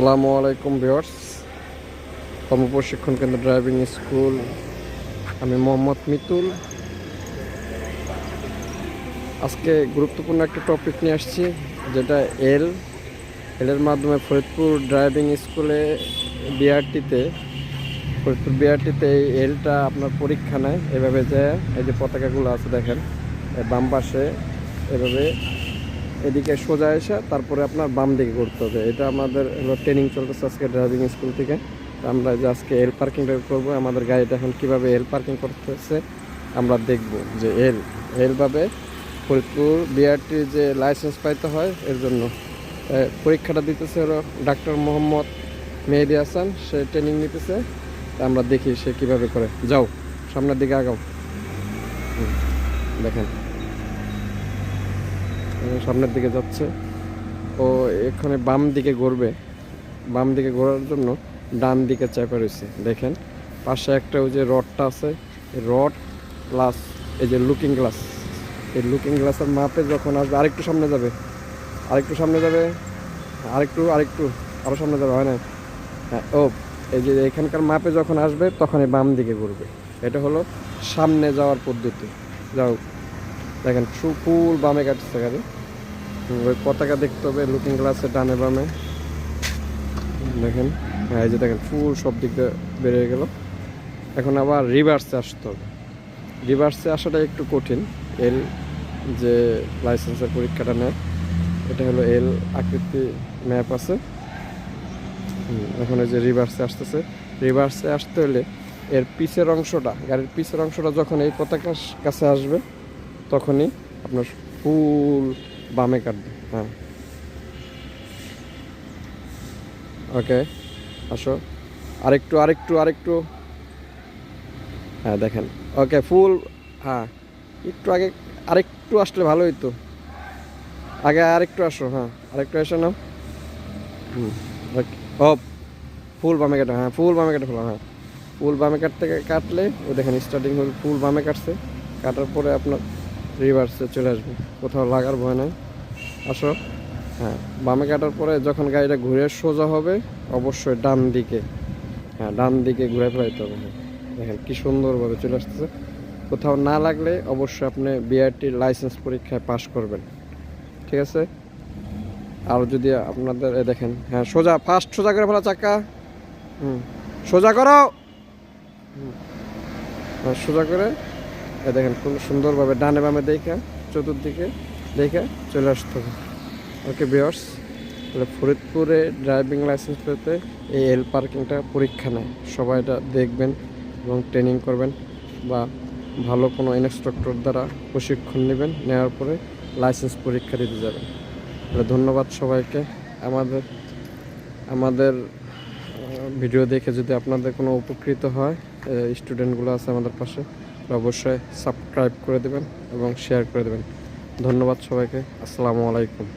আসসালামু আলাইকুম ভিউয়ার্স, কর্মপ্রশিক্ষণ কেন্দ্র ড্রাইভিং স্কুল। আমি মোহাম্মদ মিতুল। আজকে গুরুত্বপূর্ণ একটা টপিক নিয়ে আসছি, যেটা এলের মাধ্যমে ফরিদপুর ড্রাইভিং স্কুলে ফরিদপুর বিআরটিতে এই এলটা আপনার পরীক্ষা নেয়। এভাবে যে এই যে পতাকাগুলো আছে দেখেন, বাম পাশে এভাবে এদিকে সোজা এসে তারপরে আপনার বাম দিকে করতে হবে। এটা আমাদের ট্রেনিং চলতেছে আজকে ড্রাইভিং স্কুল থেকে। আমরা যে আজকে এল পার্কিংটা করবো, আমাদের গাড়িটা এখন কীভাবে এল পার্কিং করতেছে আমরা দেখব। যে এলভাবে ফরিদপুর বিআরটির যে লাইসেন্স পাইতে হয়, এর জন্য পরীক্ষাটা দিতেছে হলো ডাক্তার মোহাম্মদ মেহেদি হাসান। সে ট্রেনিং নিতেছে, আমরা দেখি সে কিভাবে করে। যাও সামনের দিকে আগাও, দেখেন সামনের দিকে যাচ্ছে। ও এখানে বাম দিকে ঘুরবে, বাম দিকে ঘোরার জন্য ডান দিকে চাপা রয়েছে। দেখেন পাশে একটা ওই যে রডটা আছে, রড প্লাস এই যে লুকিং গ্লাস। এই লুকিং গ্লাসের মাপে যখন আসবে আরেকটু সামনে যাবে, আরেকটু আরও সামনে যাবে, হয় না? হ্যাঁ, ও এই যে এখানকার মাপে যখন আসবে তখন এই বাম দিকে ঘুরবে। এটা হলো সামনে যাওয়ার পদ্ধতি। যাও দেখেন ফুল বামে কাটছে গাড়ি। ওই পতাকা দেখতে হবে লুকিং গ্লাসে ডানে বামে, দেখেন। হ্যাঁ, এই যে দেখেন ফুল সব দিক দিয়ে বেরিয়ে গেল। এখন আবার রিভার্সে আসতে হবে। রিভার্সে আসাটা একটু কঠিন। এল যে লাইসেন্সের পরীক্ষাটা নেয়, এটা হলো এল আকৃতি ম্যাপ আছে। এখন এই যে রিভার্সে আসতেছে। রিভার্সে আসতে হলে এর পিছের অংশটা, গাড়ির পিছের অংশটা যখন এই পতাকার কাছে আসবে তখনই আপনার ফুল বামে কাটবে। হ্যাঁ, ওকে, আসো আরেকটু। হ্যাঁ দেখেন, ওকে ফুল। হ্যাঁ, একটু আগে আরেকটু আসলে ভালো হইতো। আগে আরেকটু আসো, হ্যাঁ আরেকটু এসে নাও। ওকে, ও ফুল বামে কাটো। হ্যাঁ, ফুল বামে কাটো, হ্যাঁ ফুল বামে কাটলে ও দেখেন স্টার্টিং হল, ফুল বামে কাটছে। কাটার পরে আপনার রিভার্সে চলে আসবে, কোথাও লাগার ভয় নাই। আসো। হ্যাঁ, বামে কাটার পরে যখন গাড়িটা ঘুরে সোজা হবে অবশ্যই ডান দিকে, হ্যাঁ ডান দিকে ঘুরে ফেলাইতে হবে। হ্যাঁ দেখেন কি সুন্দরভাবে চলে আসতেছে। কোথাও না লাগলে অবশ্যই আপনি বিআরটির লাইসেন্স পরীক্ষায় পাশ করবেন, ঠিক আছে? আর যদি আপনাদের দেখেন, হ্যাঁ সোজা করে ফেলা চাকা। সোজা করো। হ্যাঁ, সোজা করে দেখেন খুব সুন্দরভাবে ডানে বামে দেখে চতুর্দিকে দেখে চলে আসতে হবে। ওকে ভিউয়ার্স, তাহলে ফরিদপুরে ড্রাইভিং লাইসেন্স পেতে এই এল পার্কিংটা পরীক্ষা নেয়। সবাই এটা দেখবেন এবং ট্রেনিং করবেন, বা ভালো কোনো ইনস্ট্রাক্টর দ্বারা প্রশিক্ষণ নেবেন। নেওয়ার পরে লাইসেন্স পরীক্ষা দিতে যাবেন। তাহলে ধন্যবাদ সবাইকে। আমাদের ভিডিও দেখে যদি আপনাদের কোনো উপকৃত হয়, স্টুডেন্টগুলো আছে আমাদের পাশে, অবশ্যই সাবস্ক্রাইব করে দেবেন এবং শেয়ার করে দেবেন। ধন্যবাদ সবাইকে। আসসালামু আলাইকুম।